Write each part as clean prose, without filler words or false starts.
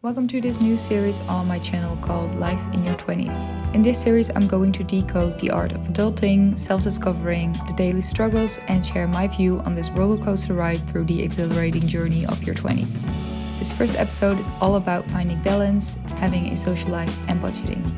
Welcome to this new series on my channel called Life in Your 20s. In this series, I'm going to decode the art of adulting, self-discovering, the daily struggles, and share my view on this roller coaster ride through the exhilarating journey of your 20s. This first episode is all about finding balance, having a social life, and budgeting.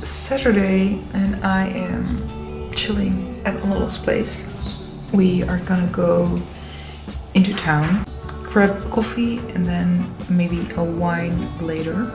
Saturday and I am chilling at Lola's place. We are gonna go into town, grab a coffee and then maybe a wine later.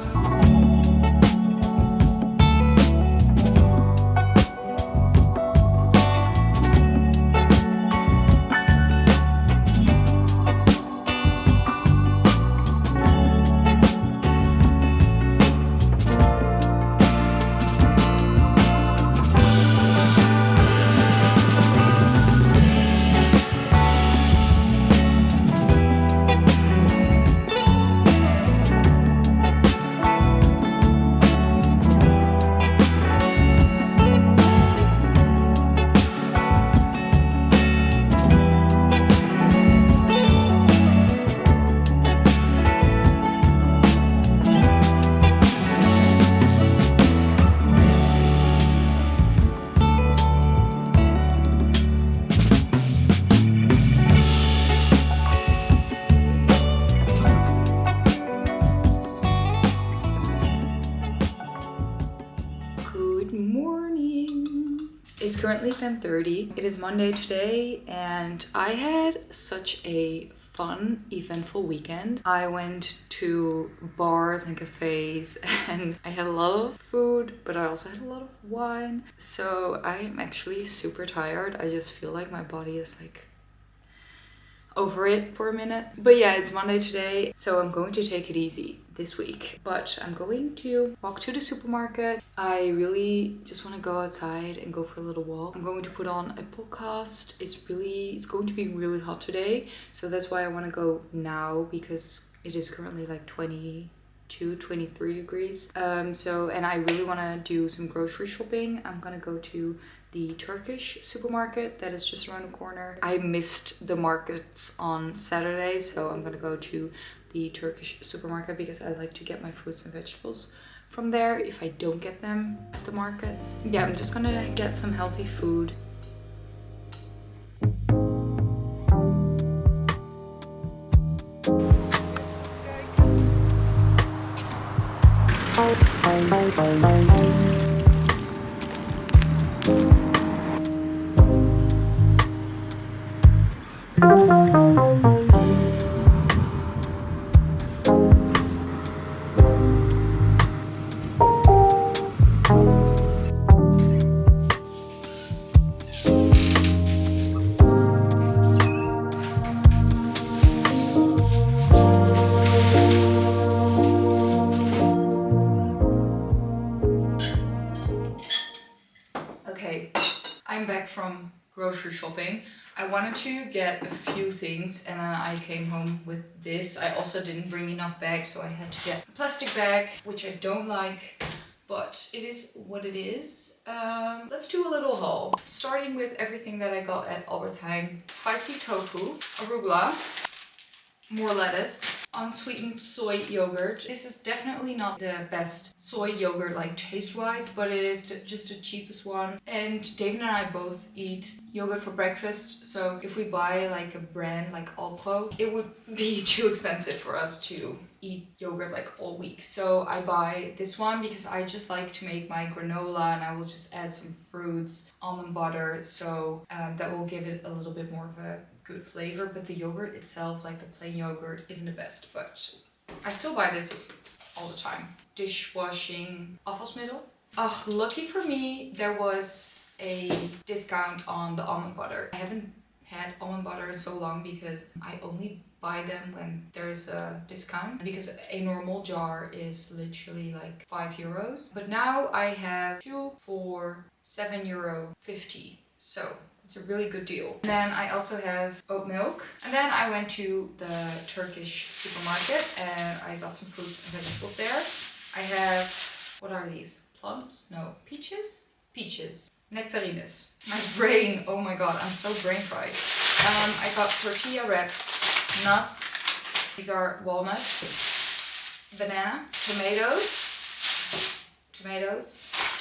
It's currently 10:30. It is Monday today and I had such a fun, eventful weekend. I went to bars and cafes and I had a lot of food, but I also had a lot of wine. So I'm actually super tired. I just feel like my body is like over it for a minute. But yeah, it's Monday today, so I'm going to take it easy this week. But I'm going to walk to the supermarket. I really just want to go outside and go for a little walk. I'm going to put on a podcast. It's going to be really hot today, so that's why I want to go now, because it is currently like 22, 23 degrees. And I really want to do some grocery shopping. I'm gonna go to the Turkish supermarket that is just around the corner. I missed the markets on Saturday, so I'm gonna go to the Turkish supermarket because I like to get my fruits and vegetables from there if I don't get them at the markets. Yeah, I'm just gonna get some healthy food. Okay, I'm back from grocery shopping. I wanted to get a few things and then I came home with this. I also didn't bring enough bags, so I had to get a plastic bag, which I don't like, but it is what it is. Let's do a little haul. Starting with everything that I got at Albert Heijn. Spicy tofu, arugula, more lettuce, unsweetened soy yogurt. This is definitely not the best soy yogurt like taste wise, but it is just the cheapest one. And David and I both eat yogurt for breakfast, so if we buy like a brand like Alpro, it would be too expensive for us to eat yogurt like all week. So I buy this one because I just like to make my granola and I will just add some fruits, almond butter, so that will give it a little bit more of a good flavor. But the yogurt itself, like the plain yogurt, isn't the best, but I still buy this all the time. Dishwashing afwasmiddel. Lucky for me, there was a discount on the almond butter. I haven't had almond butter in so long because I only buy them when there is a discount, because a normal jar is literally like €5. But now I have two for €7.50. So It's a really good deal. And then I also have oat milk. And then I went to the Turkish supermarket and I got some fruits and vegetables there. I have, what are these? Plums? No, peaches? Peaches. Nectarines. My brain, oh my god, I'm so brain fried. I got tortilla wraps, nuts. These are walnuts, banana, tomatoes,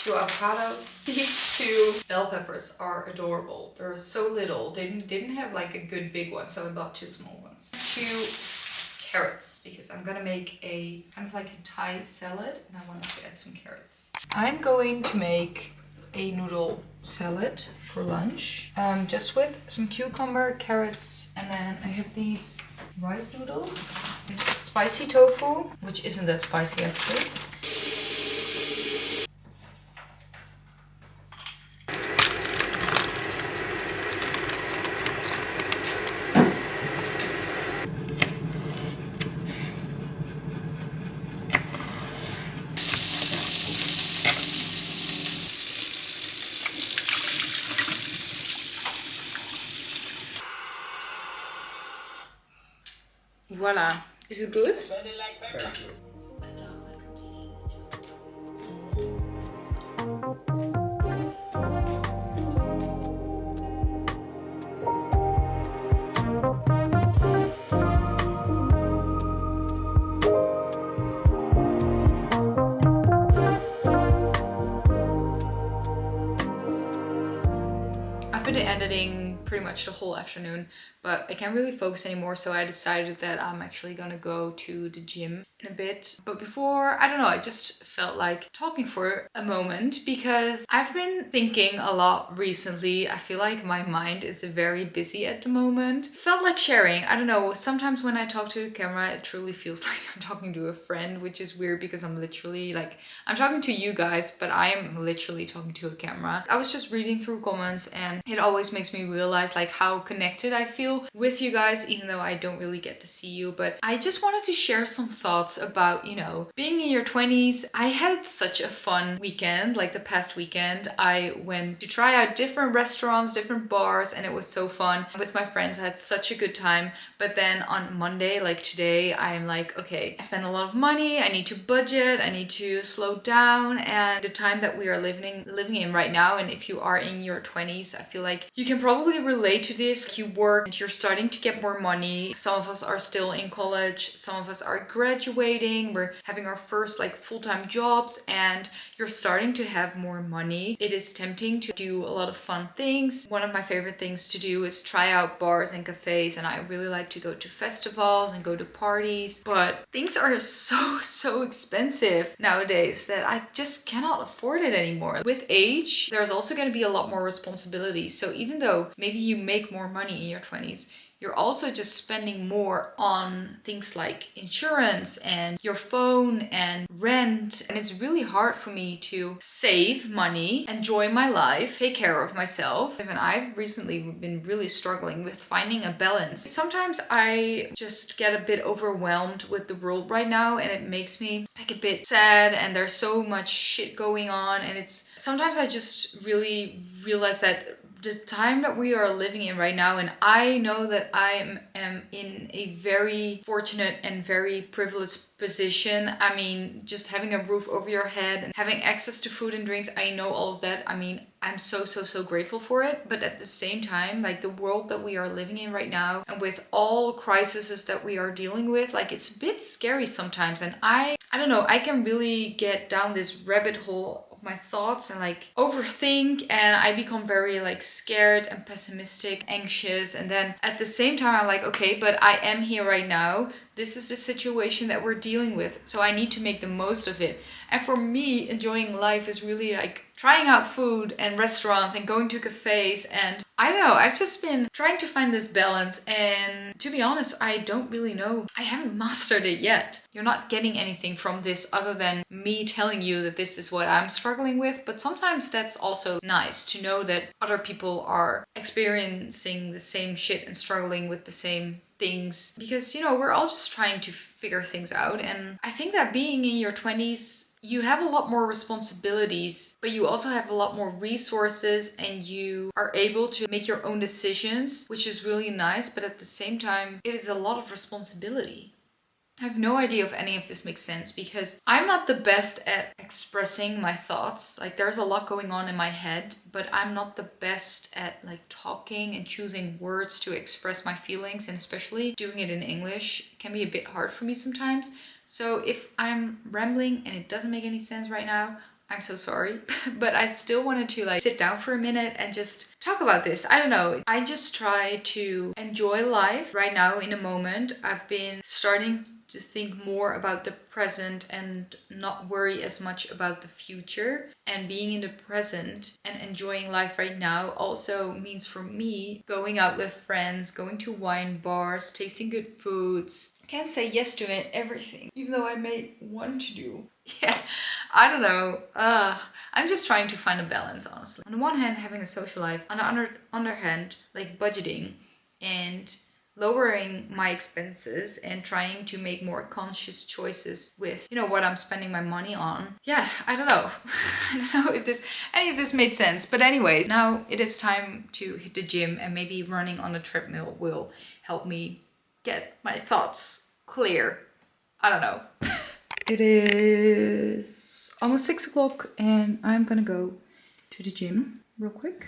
2 avocados. These 2 bell peppers are adorable. They're so little. They didn't have like a good big one, so I bought 2 small ones. 2 carrots, because I'm gonna make a kind of like a Thai salad and I wanted to add some carrots. I'm going to make a noodle salad for lunch, just with some cucumber, carrots, and then I have these rice noodles, and spicy tofu, which isn't that spicy actually. Voila. Is it good? I've been editing pretty much the whole afternoon, but I can't really focus anymore, so I decided that I'm actually gonna go to the gym in a bit. But before, I don't know, I just felt like talking for a moment because I've been thinking a lot recently. I feel like my mind is very busy at the moment. Felt like sharing. I don't know, sometimes when I talk to the camera, it truly feels like I'm talking to a friend, which is weird because I'm literally like, I'm talking to you guys, but I'm literally talking to a camera. I was just reading through comments and it always makes me realize like how connected I feel with you guys, even though I don't really get to see you. But I just wanted to share some thoughts about, you know, being in your 20s. I had such a fun weekend. Like the past weekend, I went to try out different restaurants, different bars, and it was so fun. With my friends, I had such a good time. But then on Monday, like today, I'm like, okay, I spent a lot of money, I need to budget, I need to slow down. And the time that we are living in right now, and if you are in your 20s, I feel like you can probably relate to this. You work, you're starting to get more money. Some of us are still in college, some of us are graduating, we're having our first like full-time jobs, and you're starting to have more money. It is tempting to do a lot of fun things. One of my favorite things to do is try out bars and cafes, and I really like to go to festivals and go to parties, but things are so expensive nowadays that I just cannot afford it anymore. With age, there's also going to be a lot more responsibility. So even though maybe you make more money in your 20s, you're also just spending more on things like insurance and your phone and rent. And it's really hard for me to save money, enjoy my life, take care of myself. And I've recently been really struggling with finding a balance. Sometimes I just get a bit overwhelmed with the world right now, and it makes me like a bit sad, and there's so much shit going on, and it's sometimes I just really realize that the time that we are living in right now, and I know that I am in a very fortunate and very privileged position. I mean, just having a roof over your head and having access to food and drinks, I know all of that. I mean, I'm so grateful for it. But at the same time, like the world that we are living in right now, and with all crises that we are dealing with, like it's a bit scary sometimes. And I don't know, I can really get down this rabbit hole my thoughts and like overthink, and I become very like scared and pessimistic, anxious. And then at the same time I'm like, okay, but I am here right now. This is the situation that we're dealing with, so I need to make the most of it. And for me, enjoying life is really like trying out food and restaurants and going to cafes, and I don't know, I've just been trying to find this balance, and to be honest, I don't really know. I haven't mastered it yet. You're not getting anything from this other than me telling you that this is what I'm struggling with, but sometimes that's also nice to know that other people are experiencing the same shit and struggling with the same things, because you know, we're all just trying to figure things out. And I think that being in your 20s you have a lot more responsibilities, but you also have a lot more resources and you are able to make your own decisions, which is really nice. But at the same time, it is a lot of responsibility. I have no idea if any of this makes sense because I'm not the best at expressing my thoughts. Like there's a lot going on in my head, but I'm not the best at like talking and choosing words to express my feelings, and especially doing it in English can be a bit hard for me sometimes. So if I'm rambling and it doesn't make any sense right now, I'm so sorry. But I still wanted to like sit down for a minute and just talk about this. I don't know. I just try to enjoy life right now in a moment. I've been starting to think more about the present and not worry as much about the future. And being in the present and enjoying life right now also means for me going out with friends, going to wine bars, tasting good foods. I can't say yes to everything, even though I may want to do. Yeah, I don't know. I'm just trying to find a balance, honestly. On the one hand, having a social life. On the other hand, like budgeting and lowering my expenses and trying to make more conscious choices with, you know, what I'm spending my money on. Yeah, I don't know. I don't know if any of this made sense. But anyways, now it is time to hit the gym, and maybe running on a treadmill will help me get my thoughts clear. I don't know. It is almost 6 o'clock and I'm gonna go to the gym real quick.